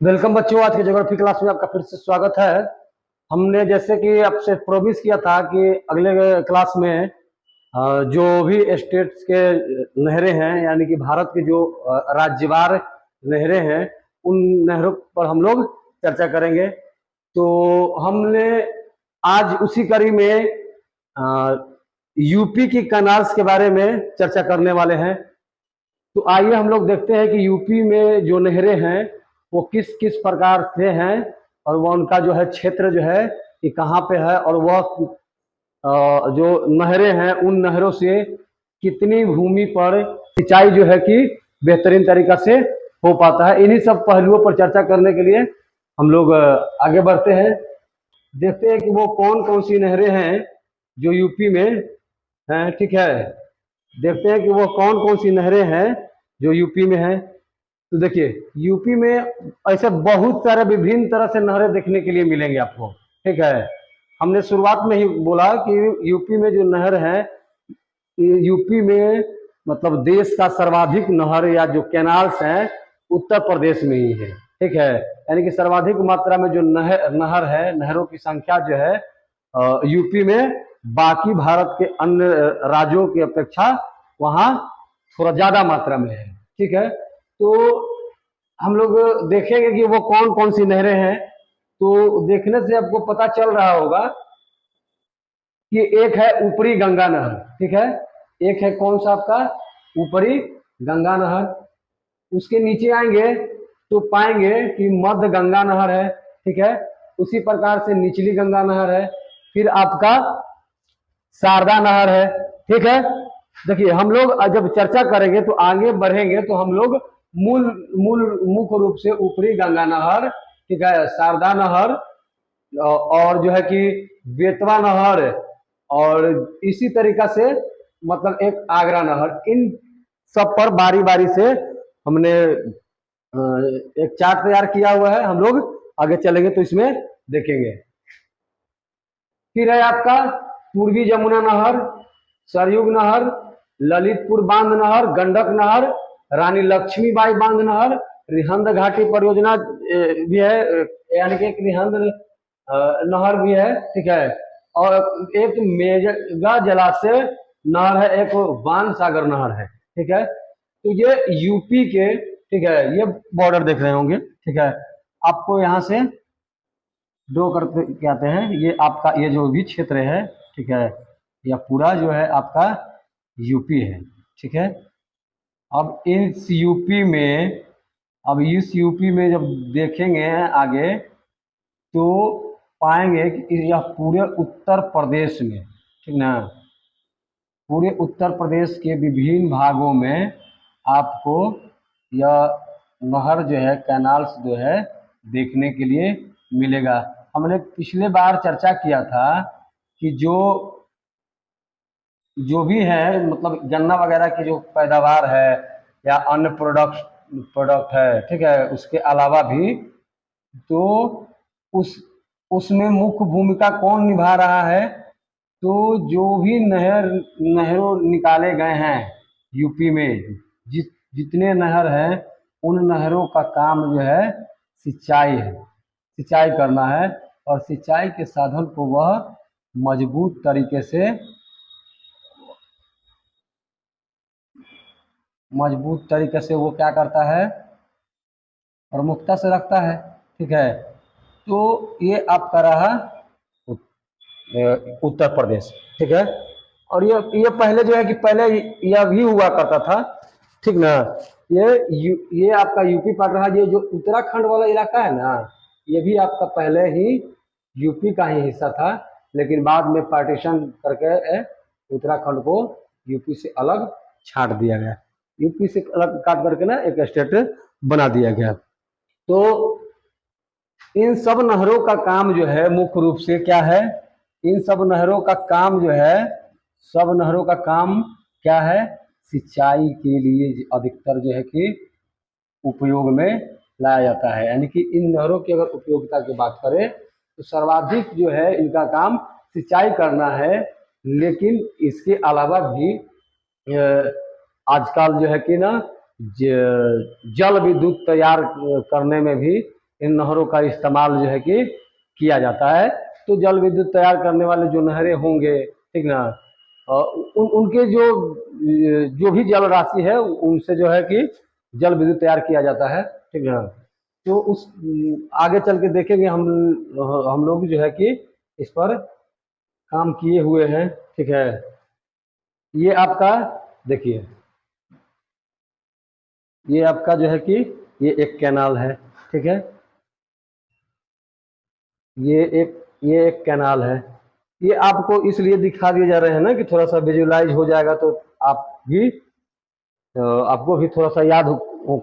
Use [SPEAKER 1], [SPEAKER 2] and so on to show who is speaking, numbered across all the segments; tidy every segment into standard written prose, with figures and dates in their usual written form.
[SPEAKER 1] Welcome बच्चों, आज के ज्योग्राफी क्लास में आपका फिर से स्वागत है। हमने जैसे कि आपसे प्रोमिस किया था कि अगले क्लास में जो भी स्टेट्स के नहरें हैं, यानी कि भारत के जो राज्यवार नहरें हैं, उन नहरों पर हम लोग चर्चा करेंगे। तो हमने आज उसी कड़ी में यूपी की कैनाल्स के बारे में चर्चा करने वाले हैं। तो आइए हम लोग देखते हैं कि यूपी में जो नहरें हैं वो किस किस प्रकार से हैं, और वह उनका जो है क्षेत्र जो है कि कहाँ पे है, और वह जो नहरें हैं उन नहरों से कितनी भूमि पर सिंचाई जो है कि बेहतरीन तरीका से हो पाता है। इन्हीं सब पहलुओं पर चर्चा करने के लिए हम लोग आगे बढ़ते हैं। देखते हैं कि वो कौन कौन सी नहरें हैं जो यूपी में हैं। ठीक है, देखते हैं कि वो कौन कौन सी नहरें हैं जो यूपी में हैं। तो देखिए, यूपी में ऐसे बहुत सारे विभिन्न तरह से नहरें देखने के लिए मिलेंगे आपको। ठीक है, हमने शुरुआत में ही बोला कि यूपी में जो नहर है, यूपी में मतलब देश का सर्वाधिक नहर या जो कैनाल्स हैं उत्तर प्रदेश में ही है। ठीक है, यानी कि सर्वाधिक मात्रा में जो नहर है, नहरों की संख्या जो है यूपी में बाकी भारत के अन्य राज्यों की अपेक्षा वहाँ थोड़ा ज्यादा मात्रा में है। ठीक है, तो हम लोग देखेंगे कि वो कौन कौन सी नहरें हैं। तो देखने से आपको पता चल रहा होगा कि एक है ऊपरी गंगा नहर। ठीक है, एक है कौन सा आपका ऊपरी गंगा नहर। उसके नीचे आएंगे तो पाएंगे कि मध्य गंगा नहर है। ठीक है, उसी प्रकार से निचली गंगा नहर है। फिर आपका शारदा नहर है। ठीक है, देखिए हम लोग जब चर्चा करेंगे तो आगे बढ़ेंगे तो हम लोग मूल मूल मुख्य रूप से ऊपरी गंगा नहर, ठीक है, शारदा नहर और जो है कि बेतवा नहर, और इसी तरीका से मतलब एक आगरा नहर, इन सब पर बारी बारी से हमने एक चार्ट तैयार किया हुआ है। हम लोग आगे चलेंगे तो इसमें देखेंगे। फिर है आपका पूर्वी जमुना नहर, सरयुग नहर, ललितपुर बांध नहर, गंडक नहर, रानी लक्ष्मीबाई बांध नहर, रिहंद घाटी परियोजना भी है, यानी कि एक रिहंद नहर भी है। ठीक है, और एक मेगा जलाशय नहर है, एक बाण सागर नहर है। ठीक है, तो ये यूपी के, ठीक है, ये बॉर्डर देख रहे होंगे। ठीक है, आपको यहाँ से ड्रॉ करते क्या आते हैं, ये आपका ये जो भी क्षेत्र है, ठीक है, यह पूरा जो है आपका यूपी है। ठीक है, अब इस यूपी में जब देखेंगे आगे तो पाएंगे कि यह पूरे उत्तर प्रदेश में, ठीक ना, पूरे उत्तर प्रदेश के विभिन्न भागों में आपको यह नहर जो है, कैनाल्स जो है देखने के लिए मिलेगा। हमने पिछले बार चर्चा किया था कि जो जो भी है मतलब गन्ना वगैरह की जो पैदावार है या अन्य प्रोडक्ट है, ठीक है, उसके अलावा भी तो उस उसमें मुख्य भूमिका कौन निभा रहा है। तो जो भी नहरों निकाले गए हैं यूपी में, जितने नहर हैं उन नहरों का काम जो है सिंचाई है, सिंचाई करना है। और सिंचाई के साधन को वह मजबूत तरीके से वो क्या करता है, प्रमुखता से रखता है। ठीक है, तो ये आपका रहा उत्तर प्रदेश। ठीक है, और ये पहले जो है कि पहले यह भी हुआ करता था। ठीक ना, ये आपका यूपी पार्ट रहा। ये जो उत्तराखंड वाला इलाका है ना, ये भी आपका पहले ही यूपी का ही हिस्सा था, लेकिन बाद में पार्टीशन करके उत्तराखंड को यूपी से अलग छाट दिया गया। यूपी से अलग काट करके ना एक स्टेट बना दिया गया। तो इन सब नहरों का काम जो है मुख्य रूप से क्या है, इन सब नहरों का काम जो है, सब नहरों का काम क्या है, सिंचाई के लिए अधिकतर जो है कि उपयोग में लाया जाता है। यानी कि इन नहरों की अगर उपयोगिता की बात करें तो सर्वाधिक जो है इनका काम सिंचाई करना है। लेकिन इसके अलावा भी आजकल जो है कि ना जल विद्युत तैयार करने में भी इन नहरों का इस्तेमाल जो है कि किया जाता है। तो जल विद्युत तैयार करने वाले जो नहरें होंगे, ठीक ना, उनके जो भी जल राशि है उनसे जो है कि जल विद्युत तैयार किया जाता है, ठीक ना। तो उस आगे चल के देखेंगे हम लोग जो है कि इस पर काम किए हुए हैं, ठीक है। ये आपका देखिए, ये आपका जो है कि ये एक कैनाल है, ठीक है। ये एक कैनाल है। ये आपको इसलिए दिखा दिए जा रहे हैं ना कि थोड़ा सा विजुअलाइज हो जाएगा, तो आप भी आपको भी थोड़ा सा याद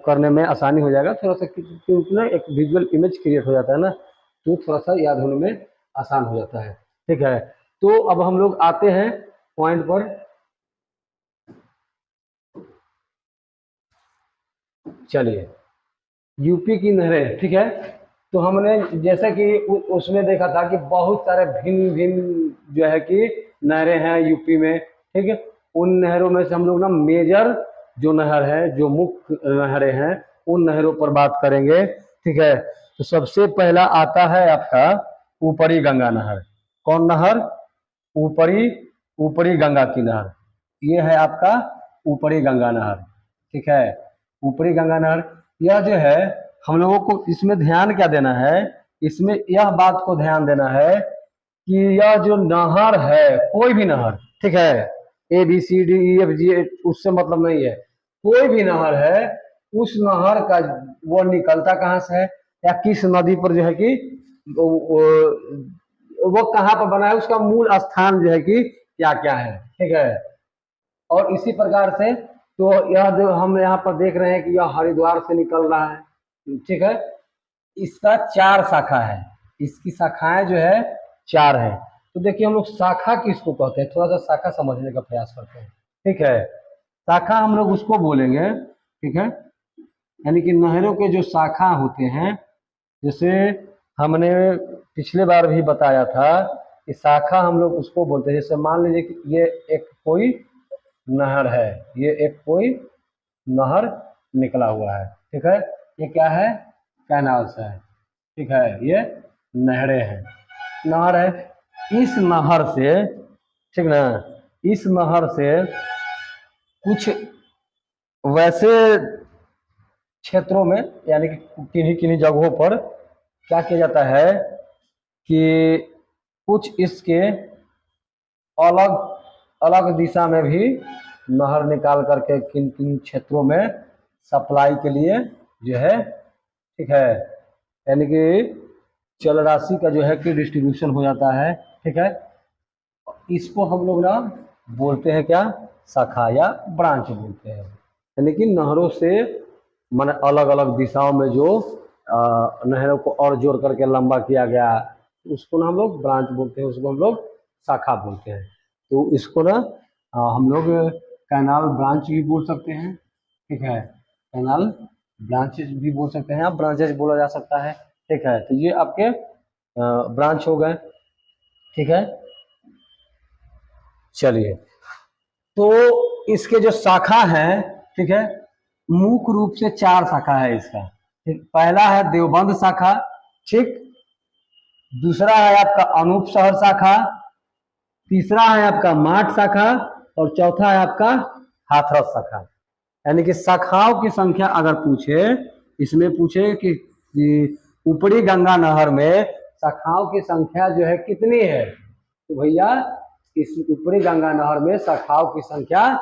[SPEAKER 1] करने में आसानी हो जाएगा। थोड़ा सा क्योंकि ना एक विजुअल इमेज क्रिएट हो जाता है ना, तो थोड़ा सा याद होने में आसान हो जाता है, ठीक है। तो अब हम लोग आते हैं पॉइंट पर। चलिए, यूपी की नहरें, ठीक है। तो हमने जैसे कि उसमें देखा था कि बहुत सारे भिन्न भिन्न जो है कि नहरें हैं यूपी में, ठीक है। उन नहरों में से हम लोग ना मेजर जो नहर है, जो मुख्य नहरें हैं, उन नहरों पर बात करेंगे, ठीक है। तो सबसे पहला आता है आपका ऊपरी गंगा नहर। कौन नहर? ऊपरी ऊपरी गंगा की नहर। ये है आपका ऊपरी गंगा नहर, ठीक है। ऊपरी गंगा नहर, यह जो है हम लोगों को इसमें ध्यान क्या देना है, इसमें यह बात को ध्यान देना है कि यह जो नहर है, कोई भी नहर, ठीक है, ABCDEFG उससे मतलब नहीं है, कोई भी नहर है, उस नहर का वो निकलता कहाँ से है या किस नदी पर जो है कि वो कहाँ पर बना है, उसका मूल स्थान जो है कि क्या क्या है, ठीक है। और इसी प्रकार से तो यह जो हम यहाँ पर देख रहे हैं कि यह हरिद्वार से निकल रहा है, ठीक है। इसका 4 शाखा है, इसकी शाखाएं जो है 4 है। तो देखिए हम लोग शाखा किसको कहते हैं, थोड़ा सा शाखा समझने का प्रयास करते हैं, ठीक है। शाखा हम लोग उसको बोलेंगे, ठीक है, यानी कि नहरों के जो शाखा होते हैं, जैसे हमने पिछले बार भी बताया था कि शाखा हम लोग उसको बोलते हैं। जैसे मान लीजिए कि ये एक कोई नहर है, ये एक कोई नहर निकला हुआ है, ठीक है। ये क्या है? कैनाल्स है, ठीक है। ये नहरें हैं, नहर है। इस नहर से, ठीक ना, इस नहर से कुछ वैसे क्षेत्रों में, यानी कि किन्हीं किन्हीं जगहों पर क्या किया जाता है कि कुछ इसके अलग अलग दिशा में भी नहर निकाल करके किन किन क्षेत्रों में सप्लाई के लिए जो है, ठीक है, यानी कि जल राशि का जो है कि डिस्ट्रीब्यूशन हो जाता है, ठीक है। इसको हम लोग ना बोलते हैं क्या? शाखा या ब्रांच बोलते हैं। यानी कि नहरों से मन अलग अलग दिशाओं में जो नहरों को और जोड़ करके लंबा किया गया, उसको ना हम लोग ब्रांच बोलते हैं, उसको हम लोग शाखा बोलते हैं। तो इसको ना हम लोग कैनाल ब्रांच भी बोल सकते हैं, ठीक है, कैनाल ब्रांचेज भी बोल सकते हैं, आप ब्रांचेज बोला जा सकता है, ठीक है। तो ये आपके ब्रांच हो गए, ठीक है। चलिए, तो इसके जो शाखा है, ठीक है, मुख्य रूप से 4 शाखा है इसका, ठीक। पहला है देवबंद शाखा, ठीक। दूसरा है आपका अनूप शहर शाखा, तीसरा है आपका माठ शाखा, और चौथा है आपका हाथरस शाखा। यानी कि शाखाओं की संख्या अगर पूछे, इसमें पूछे कि ऊपरी गंगा नहर में शाखाओं की संख्या जो है कितनी है, तो भैया इस ऊपरी गंगा नहर में शाखाओं की संख्या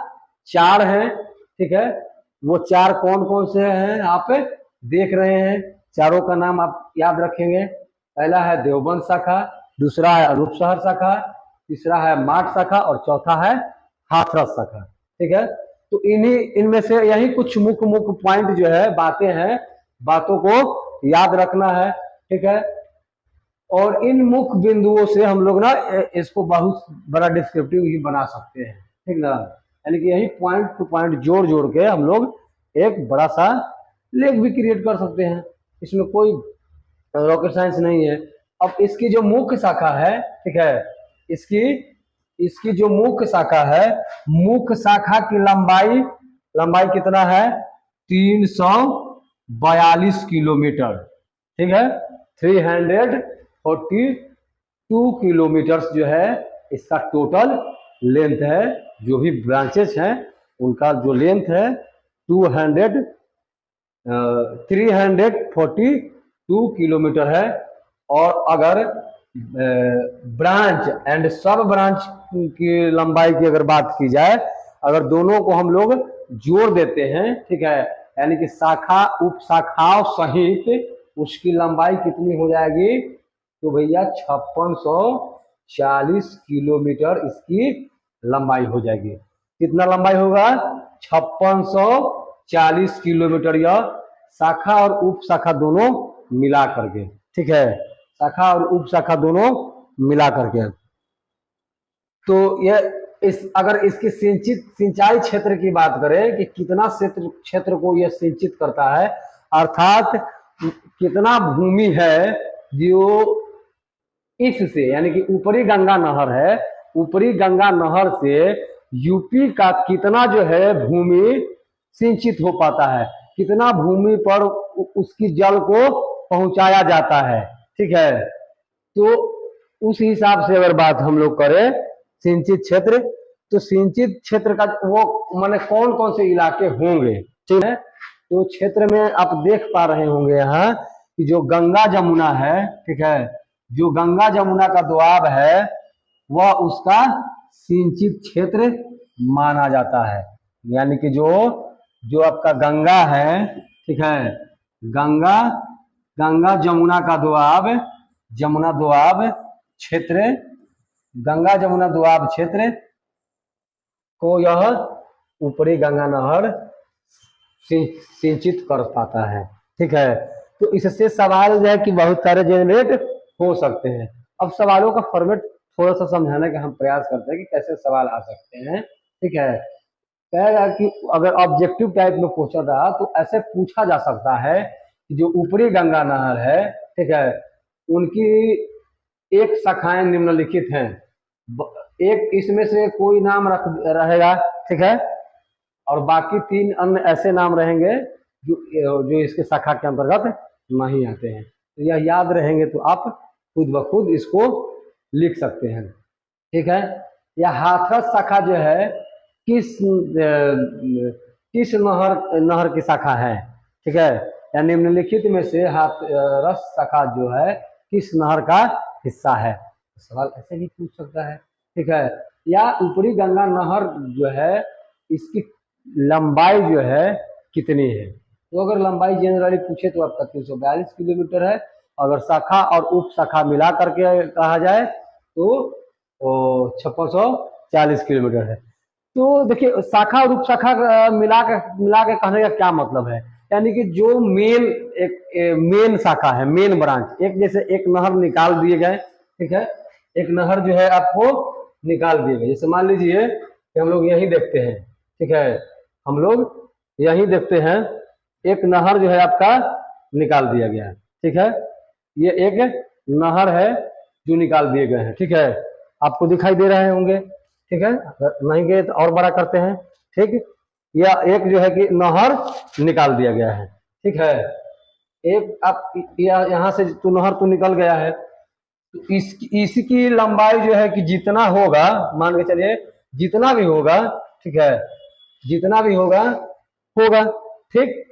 [SPEAKER 1] 4 है, ठीक है। वो 4 कौन कौन से हैं आप देख रहे हैं, चारों का नाम आप याद रखेंगे। पहला है देवबंद शाखा, दूसरा है अनूप शहर शाखा, तीसरा है माठ शाखा, और चौथा है हाथरस शाखा, ठीक है। तो इनमें से यही कुछ मुख्य मुख्य पॉइंट जो है, बातें हैं, बातों को याद रखना है, ठीक है। और इन मुख्य बिंदुओं से हम लोग ना इसको बहुत बड़ा डिस्क्रिप्टिव ही बना सकते हैं, ठीक ना। यानी कि यही पॉइंट टू पॉइंट जोड़ जोड़ के हम लोग एक बड़ा सा लेख भी क्रिएट कर सकते हैं, इसमें कोई रॉकेट साइंस नहीं है। अब इसकी जो मुख्य शाखा है, ठीक है, इसकी जो मुख्य शाखा है, मुख्य शाखा की लंबाई कितना है? 342 किलोमीटर, ठीक है, 342 किलोमीटर जो है इसका टोटल लेंथ है। जो भी ब्रांचेस हैं उनका जो लेंथ है 342 किलोमीटर है। और अगर ब्रांच एंड सब ब्रांच की लंबाई की अगर बात की जाए, अगर दोनों को हम लोग जोड़ देते हैं, ठीक है, यानी कि शाखा उप शाखाओं सहित उसकी लंबाई कितनी हो जाएगी, तो भैया 5640 किलोमीटर इसकी लंबाई हो जाएगी। कितना लंबाई होगा, 5640 किलोमीटर, यह शाखा और उप शाखा दोनों मिला करके, ठीक है, शाखा और उप शाखा दोनों मिला करके। तो यह अगर इसकी सिंचाई क्षेत्र की बात करें कि कितना क्षेत्र को यह सिंचित करता है, अर्थात कितना भूमि है जो इससे, यानी कि ऊपरी गंगा नहर है, ऊपरी गंगा नहर से यूपी का कितना जो है भूमि सिंचित हो पाता है, कितना भूमि पर उसकी जल को पहुंचाया जाता है, ठीक है। तो उस हिसाब से अगर बात हम लोग करें सिंचित क्षेत्र, तो सिंचित क्षेत्र का वो माने कौन कौन से इलाके होंगे, ठीक है। तो क्षेत्र में आप देख पा रहे होंगे यहाँ कि जो गंगा जमुना है, ठीक है, जो गंगा जमुना का दोआब है वह उसका सिंचित क्षेत्र माना जाता है। यानी कि जो आपका गंगा है, ठीक है, गंगा जमुना का दोआब, जमुना दोआब क्षेत्र, गंगा जमुना दोआब क्षेत्र को यह ऊपरी गंगा नहर सिंचित कर पाता है, ठीक है। तो इससे सवाल जो है कि बहुत सारे जनरेट हो सकते हैं। अब सवालों का फॉर्मेट थोड़ा सा समझाने का हम प्रयास करते हैं कि कैसे सवाल आ सकते हैं, ठीक है। कहेगा कि अगर ऑब्जेक्टिव टाइप में पूछा था तो ऐसे पूछा जा सकता है कि जो ऊपरी गंगा नहर है, ठीक है, उनकी एक शाखाएं निम्नलिखित हैं, एक इसमें से कोई नाम रहेगा, ठीक है, और बाकी 3 अन्य ऐसे नाम रहेंगे जो इसके शाखा के अंतर्गत नहीं आते हैं। तो यह याद रहेंगे तो आप खुद ब खुद इसको लिख सकते हैं, ठीक है। यह हाथरस शाखा जो है किस नहर की शाखा है, ठीक है, या निम्नलिखित में से हाथरस शाखा जो है किस नहर का हिस्सा है, सवाल ऐसे भी पूछ सकता है, ठीक है। या ऊपरी गंगा नहर जो है इसकी लंबाई जो है कितनी है, तो अगर लंबाई जनरली पूछे तो आपका 342 किलोमीटर है। अगर शाखा और उप शाखा मिला करके कहा जाए तो 5640 किलोमीटर है। तो देखिए शाखा और उप शाखा मिला के कहने का क्या मतलब है, यानी कि जो मेन शाखा है, मेन ब्रांच, एक जैसे एक नहर निकाल दिए गए, ठीक है, एक नहर जो है आपको निकाल दिए गए। जैसे मान लीजिए कि हम लोग यही देखते हैं, ठीक है, हम लोग यही देखते हैं एक नहर जो है आपका निकाल दिया गया है, ठीक है, ये एक नहर है जो निकाल दिए गए हैं, ठीक है, आपको दिखाई दे रहे होंगे, ठीक है, नहीं गए तो और बड़ा करते हैं, ठीक। या एक जो है कि नहर निकाल दिया गया है, ठीक है, एक आप यहाँ से तो नहर तो निकल गया है, तो इसकी लंबाई जो है कि जितना होगा, मान के चलिए जितना भी होगा, ठीक है, जितना भी होगा, ठीक।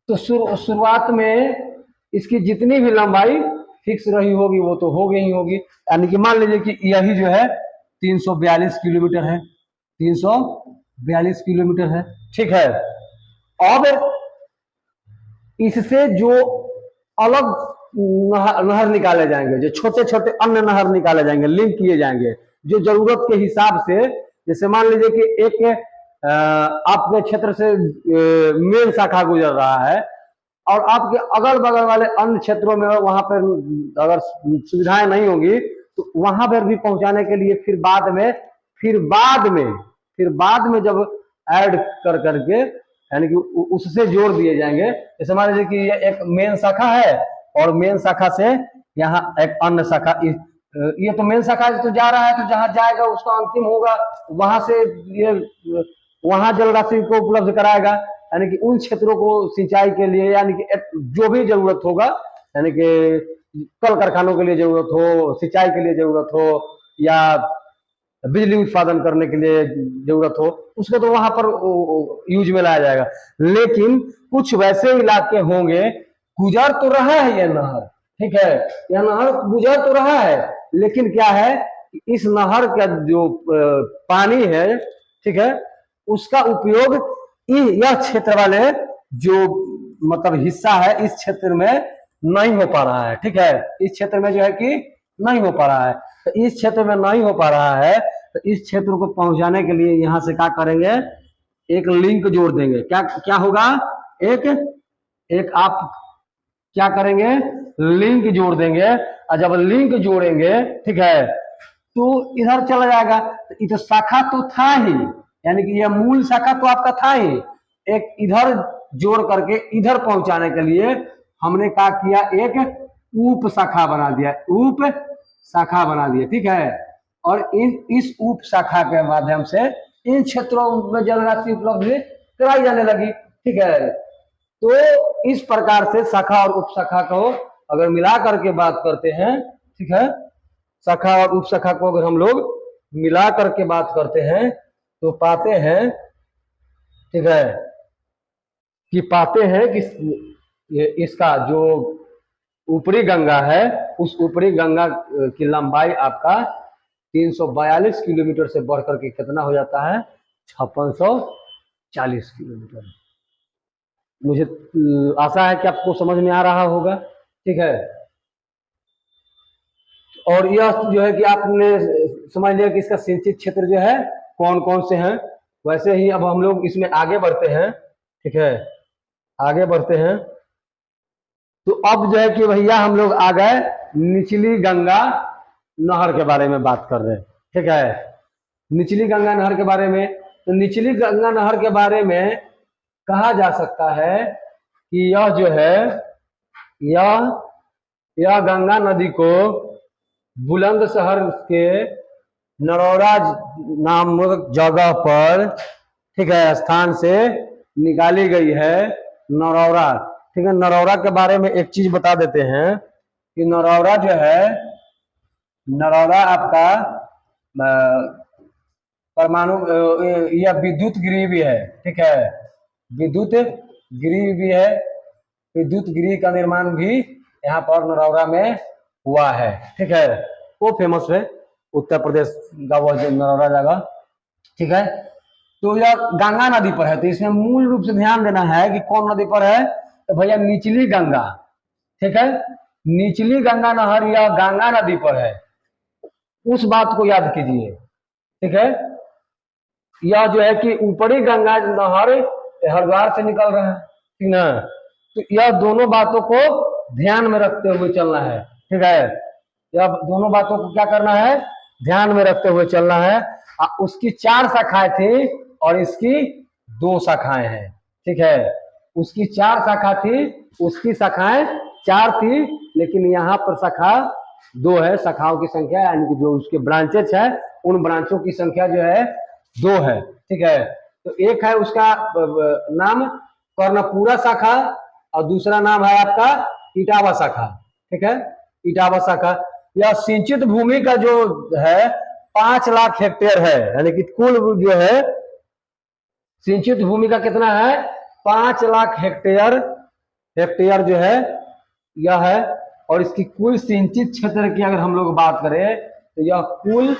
[SPEAKER 1] तो शुरुआत में इसकी जितनी भी लंबाई फिक्स रही होगी वो तो हो गई होगी, यानी कि मान लीजिए कि यही जो है 342 किलोमीटर है, 342 किलोमीटर है, ठीक है। अब इससे जो अलग नहर निकाले जाएंगे, जो छोटे छोटे अन्य नहर निकाले जाएंगे, लिंक किए जाएंगे जो जरूरत के हिसाब से। जैसे मान लीजिए कि एक आपके क्षेत्र से मेन शाखा गुजर रहा है और आपके अगल बगल वाले अन्य क्षेत्रों में वहां पर अगर सुविधाएं नहीं होंगी तो वहां पर भी पहुंचाने के लिए फिर बाद में जब ऐड कर करके, यानी कि उससे जोड़ दिए जाएंगे। जैसे मान लीजिए कि ये एक मेन शाखा है और मेन शाखा से यहाँ एक अन्य शाखा, ये तो मेन शाखा तो जा रहा है, तो जहां जाएगा उसका अंतिम होगा, वहां से ये वहां जल राशि को उपलब्ध कराएगा, यानी कि उन क्षेत्रों को सिंचाई के लिए, यानी कि जो भी जरूरत होगा, यानी कि कल कारखानों के लिए जरूरत हो, सिंचाई के लिए जरूरत हो, या बिजली उत्पादन करने के लिए जरूरत हो, उसको तो वहां पर यूज में लाया जाएगा। लेकिन कुछ वैसे इलाके होंगे, गुजर तो रहा है यह नहर, ठीक है, यह नहर गुजर तो रहा है, लेकिन क्या है, इस नहर का जो पानी है, ठीक है, उसका उपयोग यह क्षेत्र वाले जो मतलब हिस्सा है, इस क्षेत्र में नहीं हो पा रहा है, ठीक है, इस क्षेत्र में जो है कि नहीं हो पा रहा है। तो इस क्षेत्र में नहीं हो पा रहा है, तो इस क्षेत्र को पहुंचाने के लिए यहां से क्या करेंगे, एक लिंक जोड़ देंगे। क्या क्या होगा, एक आप क्या करेंगे, लिंक जोड़ देंगे, और जब लिंक जोड़ेंगे, ठीक है, तो इधर चला जाएगा। तो इधर शाखा तो था ही, यानी कि यह मूल शाखा तो आपका था ही, एक इधर जोड़ करके इधर पहुंचाने के लिए हमने क्या किया, एक उप शाखा बना दिया, उप शाखा बना दिया, ठीक है। और इस उप शाखा के माध्यम से इन क्षेत्रों में जल राशि उपलब्ध कराई जाने लगी, ठीक है। तो इस प्रकार से शाखा और उप शाखा को अगर मिला करके बात करते हैं, ठीक है, शाखा और उप शाखा को अगर हम लोग मिला करके बात करते हैं तो पाते हैं, ठीक है, कि पाते हैं कि इसका जो ऊपरी गंगा है, उस ऊपरी गंगा की लंबाई आपका 342 किलोमीटर से बढ़ करके कितना हो जाता है, 5640 किलोमीटर। मुझे आशा है कि आपको समझ में आ रहा होगा, ठीक है। और यह जो है कि आपने समझ लिया कि इसका सिंचित क्षेत्र जो है कौन कौन से हैं। वैसे ही अब हम लोग इसमें आगे बढ़ते हैं, ठीक है, आगे बढ़ते हैं। तो अब जो है कि भैया हम लोग आ गए निचली गंगा नहर के बारे में बात कर रहे हैं, ठीक है, निचली गंगा नहर के बारे में। तो निचली गंगा नहर के बारे में कहा जा सकता है कि यह जो है, यह गंगा नदी को बुलंदशहर के नरौरा नामक जगह पर, ठीक है, स्थान से निकाली गई है, नरौरा, ठीक है। नरौरा के बारे में एक चीज बता देते हैं कि नरौरा जो है, नरौरा आपका परमाणु या विद्युत गृह भी है, ठीक है, विद्युत गृह भी है। विद्युत गृह का निर्माण भी यहाँ पर नरौरा में हुआ है, ठीक है, वो फेमस है, उत्तर प्रदेश का वो नरौरा जगह, ठीक है। तो यह गंगा नदी पर है, तो इसमें मूल रूप से ध्यान देना है कि कौन नदी पर है, तो भैया निचली गंगा, ठीक है, निचली गंगा नहर यह गंगा नदी पर है, उस बात को याद कीजिए, ठीक है। यह जो है कि ऊपरी गंगा नहर हरिद्वार से निकल रहा है, ठीक ना, तो यह दोनों बातों को ध्यान में रखते हुए चलना है, ठीक है, यह दोनों बातों को क्या करना है, ध्यान में रखते हुए चलना है। उसकी 4 शाखाएं थी और इसकी 2 शाखाएं हैं, ठीक है, उसकी 4 शाखा थी, उसकी शाखाएं 4 थी, लेकिन यहाँ पर शाखा 2 है। शाखाओं की संख्या यानी कि जो उसके ब्रांचेस है, उन ब्रांचों की संख्या जो है 2 है, ठीक है। तो एक है उसका नाम कर्णपुरा शाखा और दूसरा नाम है आपका इटावा शाखा, ठीक है, इटावा शाखा। यह सिंचित भूमि का जो है 5 लाख हेक्टेयर है, यानी कि कुल जो है सिंचित भूमि का कितना है, 5 लाख हेक्टेयर जो है यह है। और इसकी कुल सिंचित क्षेत्र की अगर हम लोग बात करें तो यह कुल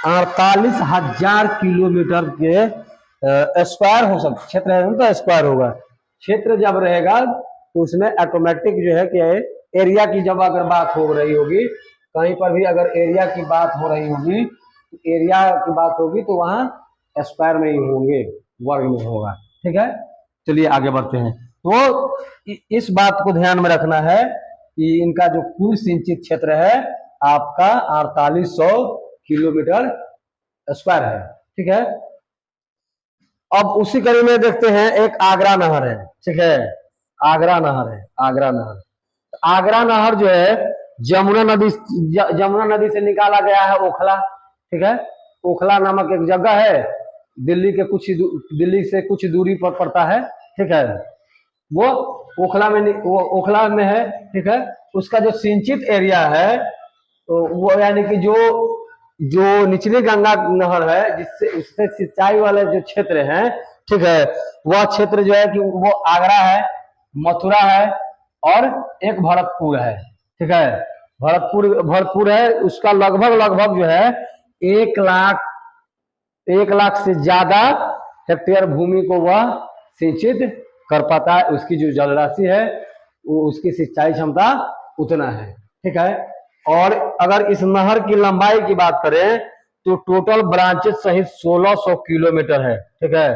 [SPEAKER 1] 48,000 किलोमीटर के स्क्वायर हो सकता, क्षेत्र है तो स्क्वायर होगा। क्षेत्र जब रहेगा तो उसमें ऑटोमेटिक जो है कि एरिया की जब अगर बात हो रही होगी, कहीं पर भी अगर एरिया की बात हो रही होगी, एरिया की बात होगी तो वहां स्क्वायर में ही होंगे, वर्ग में होगा, ठीक है। चलिए आगे बढ़ते हैं। तो इस बात को ध्यान में रखना है कि इनका जो कुल सिंचित क्षेत्र है आपका 4800 किलोमीटर स्क्वायर है, ठीक है। अब उसी कड़ी में देखते हैं, एक आगरा नहर है, ठीक है, आगरा नहर है, आगरा नहर। आगरा नहर जो है जमुना नदी से निकाला गया है, ओखला, ठीक है, ओखला नामक एक जगह है, दिल्ली से कुछ दूरी पर पड़ता है, ठीक है, वो वो ओखला में है, ठीक है। उसका जो सिंचित एरिया है तो वो यानी कि जो जो निचली गंगा नहर है जिससे उससे सिंचाई वाले जो क्षेत्र हैं, ठीक है, वह क्षेत्र जो है कि वो आगरा है, मथुरा है और एक भरतपुर है, ठीक है। भरतपुर है, उसका लगभग लगभग जो है 1 लाख से ज्यादा हेक्टेयर भूमि को वह सिंचित कर पाता है। उसकी जो जल राशि है वो उसकी सिंचाई क्षमता उतना है, ठीक है। और अगर इस नहर की लंबाई की बात करें तो टोटल ब्रांचेस सहित 1600 किलोमीटर है, ठीक है।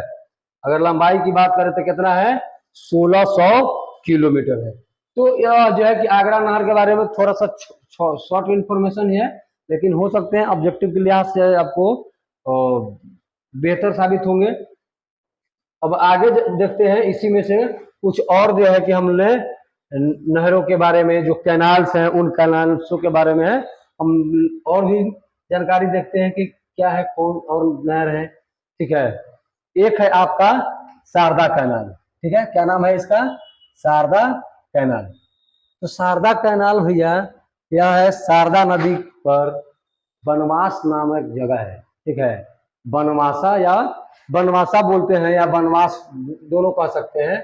[SPEAKER 1] अगर लंबाई की बात करें तो कितना है, 1600 किलोमीटर है। तो यह जो है कि आगरा नहर के बारे में थोड़ा सा शॉर्ट इंफॉर्मेशन है, लेकिन हो सकते हैं ऑब्जेक्टिव के लिहाज से आपको बेहतर साबित होंगे। अब आगे देखते हैं, इसी में से कुछ और जो है कि हमने नहरों के बारे में, जो कैनाल्स हैं उन कैनाल्सों के बारे में है, हम और भी जानकारी देखते हैं कि क्या है, कौन और नहर है, ठीक है। एक है आपका शारदा कैनाल, ठीक है। क्या नाम है इसका, शारदा कैनाल। तो शारदा कैनाल भैया यह है शारदा नदी पर बनवास नामक जगह है, ठीक है। बनवासा या बनवासा बोलते हैं या बनवास दोनों कह सकते हैं,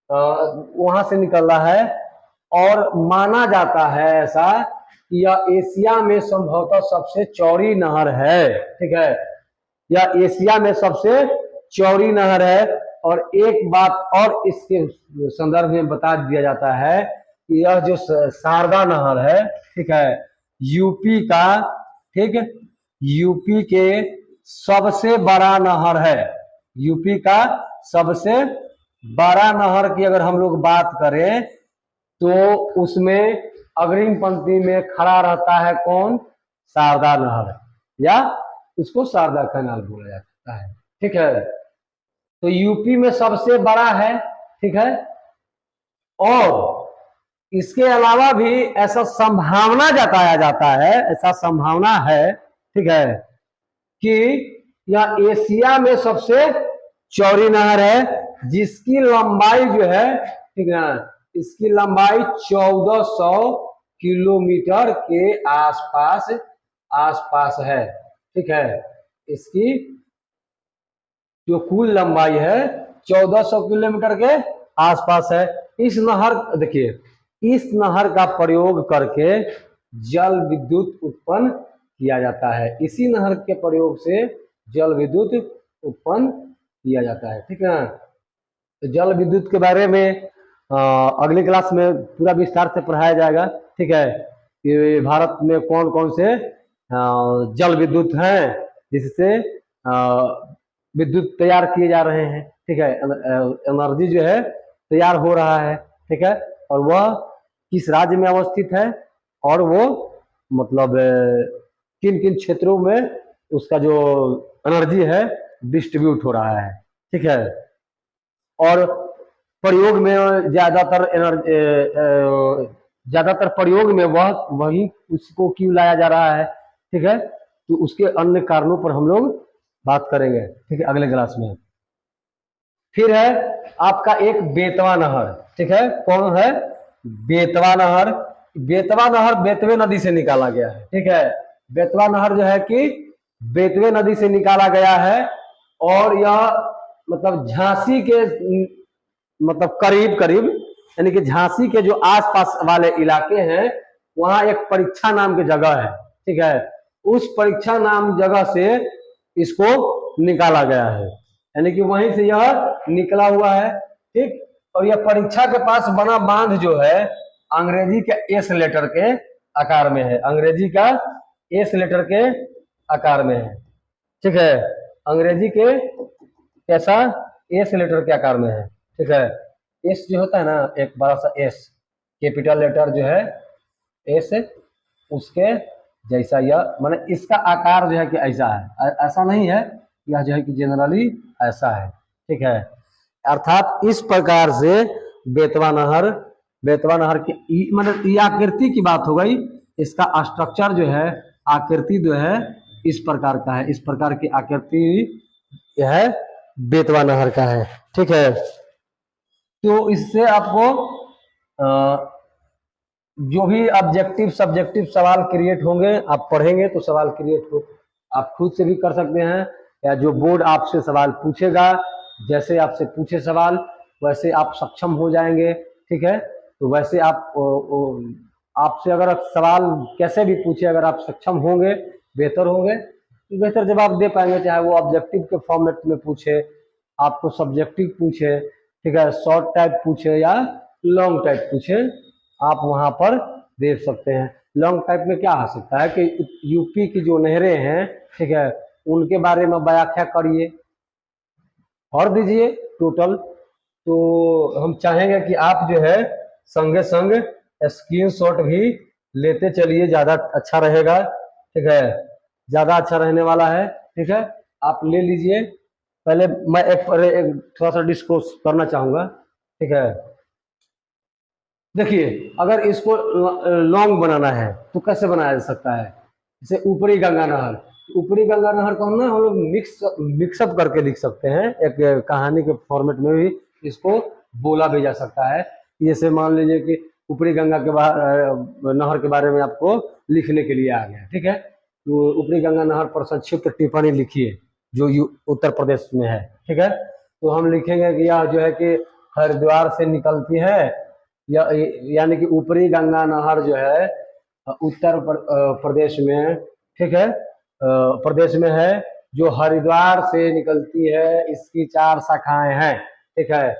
[SPEAKER 1] वहां से निकल रहा है। और माना जाता है ऐसा कि यह एशिया में संभवतः सबसे चौड़ी नहर है, ठीक है। यह एशिया में सबसे चौड़ी नहर है। और एक बात और इसके संदर्भ में बता दिया जाता है कि यह जो शारदा नहर है, ठीक है, यूपी का, ठीक, यूपी के सबसे बड़ा नहर है। यूपी का सबसे बड़ा नहर की अगर हम लोग बात करें तो उसमें अग्रिम पंक्ति में खड़ा रहता है कौन, शारदा नहर, या उसको शारदा कैनाल बोला जाता है, ठीक है। तो यूपी में सबसे बड़ा है, ठीक है। और इसके अलावा भी ऐसा संभावना जताया जाता है, ऐसा संभावना है, ठीक है, कि यह एशिया में सबसे चौड़ी नहर है, जिसकी लंबाई जो है, ठीक है, इसकी लंबाई 1400 किलोमीटर के आसपास है, ठीक है। इसकी जो कुल लंबाई है 1400 किलोमीटर के आसपास है। इस नहर, देखिए, इस नहर का प्रयोग करके जल विद्युत उत्पन्न किया जाता है। इसी नहर के प्रयोग से जल विद्युत उत्पन्न किया जाता है, ठीक है। तो जल विद्युत के बारे में अगली क्लास में पूरा विस्तार से पढ़ाया जाएगा, ठीक है। कि भारत में कौन कौन से जल विद्युत हैं जिससे विद्युत तैयार किए जा रहे हैं, ठीक है। एनर्जी जो है तैयार हो रहा है, ठीक है। और वह किस राज्य में अवस्थित है और वो मतलब किन किन क्षेत्रों में उसका जो एनर्जी है डिस्ट्रीब्यूट हो रहा है, ठीक है। और प्रयोग में ज्यादातर प्रयोग में वही उसको क्यों लाया जा रहा है, ठीक है। तो उसके अन्य कारणों पर हम लोग बात करेंगे, ठीक है, अगले क्लास में। फिर है आपका एक बेतवा नहर, ठीक है। कौन है, बेतवा नहर। बेतवा नहर बेतवे नदी से निकाला गया है, ठीक है। बेतवा नहर जो है कि बेतवे नदी से निकाला गया है। और यह मतलब झांसी के मतलब करीब करीब, यानी कि झांसी के जो आसपास वाले इलाके हैं वहां एक परीक्षा नाम की जगह है, ठीक है। उस परीक्षा नाम जगह से इसको निकाला गया है, यानी कि वहीं से यह निकला हुआ है, ठीक। और यह परीक्षा के पास बना बांध जो है अंग्रेजी के एस लेटर के आकार में है, अंग्रेजी का एस लेटर के आकार में है, ठीक है। अंग्रेजी के कैसा, एस लेटर के आकार में है, ठीक है। एस जो होता है ना, एक बड़ा सा एस, कैपिटल लेटर जो है एस, उसके जैसा यह, माने इसका आकार जो है कि ऐसा है, ऐसा नहीं है, यह जो है कि जनरली ऐसा है, ठीक है। अर्थात इस प्रकार से बेतवा नहर की मतलब ये आकृति की बात हो गई। इसका स्ट्रक्चर जो है, आकृति जो है इस प्रकार का है, इस प्रकार की आकृति यह बेतवा नहर का है, ठीक है। तो इससे आपको जो भी ऑब्जेक्टिव सब्जेक्टिव सवाल क्रिएट होंगे, आप पढ़ेंगे तो सवाल क्रिएट हो, आप खुद से भी कर सकते हैं, या जो बोर्ड आपसे सवाल पूछेगा, जैसे आपसे पूछे सवाल वैसे आप सक्षम हो जाएंगे। ठीक है, तो वैसे आप आपसे अगर सवाल कैसे भी पूछे, अगर आप सक्षम होंगे, बेहतर होंगे, तो बेहतर जवाब दे पाएंगे। चाहे वो ऑब्जेक्टिव के फॉर्मेट में पूछे, आपको सब्जेक्टिव पूछे, ठीक है, शॉर्ट टाइप पूछे या लॉन्ग टाइप पूछे, आप वहां पर देख सकते हैं। लॉन्ग टाइप में क्या आ सकता है कि यूपी की जो नहरें हैं, ठीक है, उनके बारे में व्याख्या करिए और दीजिए टोटल। तो हम चाहेंगे कि आप जो है संगे संग स्क्रीनशॉट भी लेते चलिए, ज्यादा अच्छा रहेगा। ठीक है, ज्यादा अच्छा रहने वाला है। ठीक है, आप ले लीजिए। पहले मैं एक थोड़ा सा डिस्कस करना चाहूंगा। ठीक है, देखिए, अगर इसको लॉन्ग बनाना है तो कैसे बनाया जा सकता है? जैसे ऊपरी गंगा नहर, ऊपरी गंगा नहर को हम लोग मिक्सअप करके लिख सकते हैं, एक कहानी के फॉर्मेट में भी इसको बोला भी जा सकता है। जैसे मान लीजिए कि ऊपरी गंगा के नहर के बारे में आपको लिखने के लिए आ गया। ठीक है, तो ऊपरी गंगा नहर पर संक्षिप्त टिप्पणी लिखिए जो उत्तर प्रदेश में है। ठीक है, तो हम लिखेंगे कि यह जो है कि हरिद्वार से निकलती है, यानी कि ऊपरी गंगा नहर जो है उत्तर प्रदेश में, ठीक है, प्रदेश में है, जो हरिद्वार से निकलती है। इसकी 4 शाखाएं हैं। ठीक है,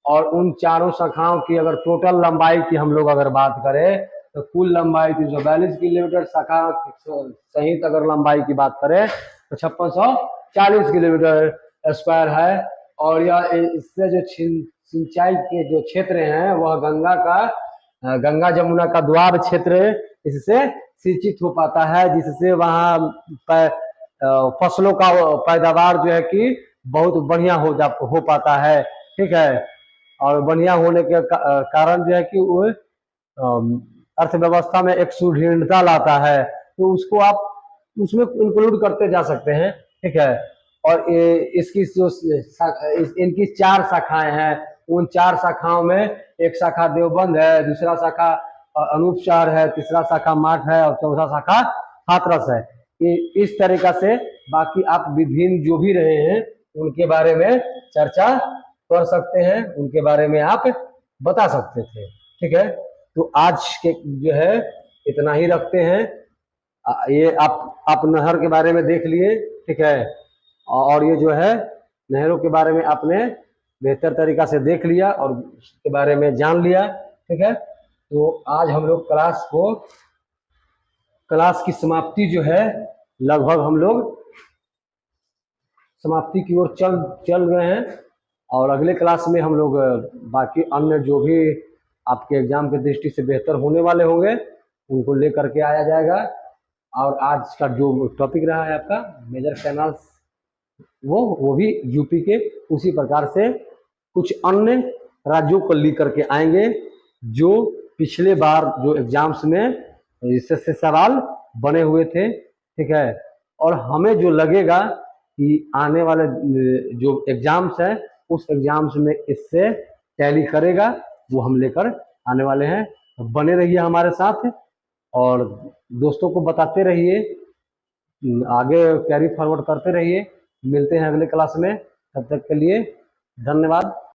[SPEAKER 1] और उन चारों शाखाओं की अगर टोटल लंबाई की हम लोग अगर बात करें तो कुल लंबाई 342 किलोमीटर, शाखा सहित अगर लंबाई की बात करें तो 5640 किलोमीटर स्क्वायर है। और यह इससे जो सिंचाई के जो क्षेत्र हैं वह गंगा जमुना का द्वार क्षेत्र इससे सिंचित हो पाता है, जिससे वहाँ फसलों का पैदावार जो है कि बहुत बढ़िया हो पाता है। ठीक है, और बढ़िया होने के कारण जो है कि वो अर्थव्यवस्था में एक सुदृढ़ता लाता है, तो उसको आप उसमें इंक्लूड करते जा सकते हैं। ठीक है, और इसकी जो इनकी 4 शाखाएं हैं, उन 4 शाखाओं में एक शाखा देवबंद है, दूसरा शाखा अनूप शहर है, तीसरा शाखा माठ है और चौथा शाखा हाथरस है। इस तरीका से बाकी आप विभिन्न जो भी रहे हैं उनके बारे में चर्चा कर सकते हैं, उनके बारे में आप बता सकते थे। ठीक है, तो आज के जो है इतना ही रखते हैं। ये आप नहर के बारे में देख लिए। ठीक है, और ये जो है नहरों के बारे में आपने बेहतर तरीका से देख लिया और उसके बारे में जान लिया। ठीक है, तो आज हम लोग क्लास की समाप्ति जो है लगभग हम लोग समाप्ति की ओर चल रहे हैं, और अगले क्लास में हम लोग बाकी अन्य जो भी आपके एग्जाम के दृष्टि से बेहतर होने वाले होंगे उनको लेकर के आया जाएगा। और आज का जो टॉपिक रहा है आपका मेजर कैनाल्स, वो भी यूपी के उसी प्रकार से कुछ अन्य राज्यों को लेकर के आएंगे जो पिछले बार जो एग्जाम्स में इससे सवाल बने हुए थे। ठीक है, और हमें जो लगेगा कि आने वाले जो एग्जाम्स हैं उस एग्जाम्स में इससे टैली करेगा, वो हम लेकर आने वाले हैं। बने रहिए हमारे साथ और दोस्तों को बताते रहिए, आगे कैरी फॉरवर्ड करते रहिए। मिलते हैं अगले क्लास में, तब तक के लिए धन्यवाद।